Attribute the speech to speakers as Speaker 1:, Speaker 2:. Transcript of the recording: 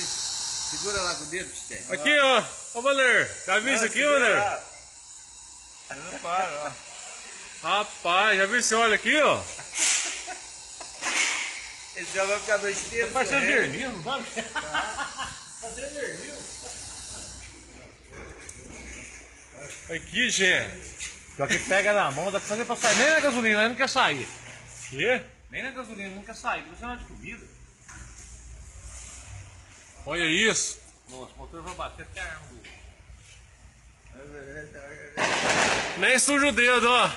Speaker 1: Segura lá com o dedo, Tite.
Speaker 2: Aqui, ó. Ô, Valer. Já viu isso aqui, Valer?
Speaker 1: Não para, ó.
Speaker 2: Rapaz, já viu esse óleo aqui, ó?
Speaker 1: Esse já vai ficar dois inteiros.
Speaker 2: Tá parecendo vermelho, não sabe? Tá parecendo vermelho. Aqui, gente. Pior que pega na mão, dá pra fazer pra sair. Nem na gasolina, ele não quer sair. Quê? Nem na gasolina, não quer sair. Você não é de comida. Olha isso. Nossa, o motor vai bater até a arma. Nem suja o dedo, ó.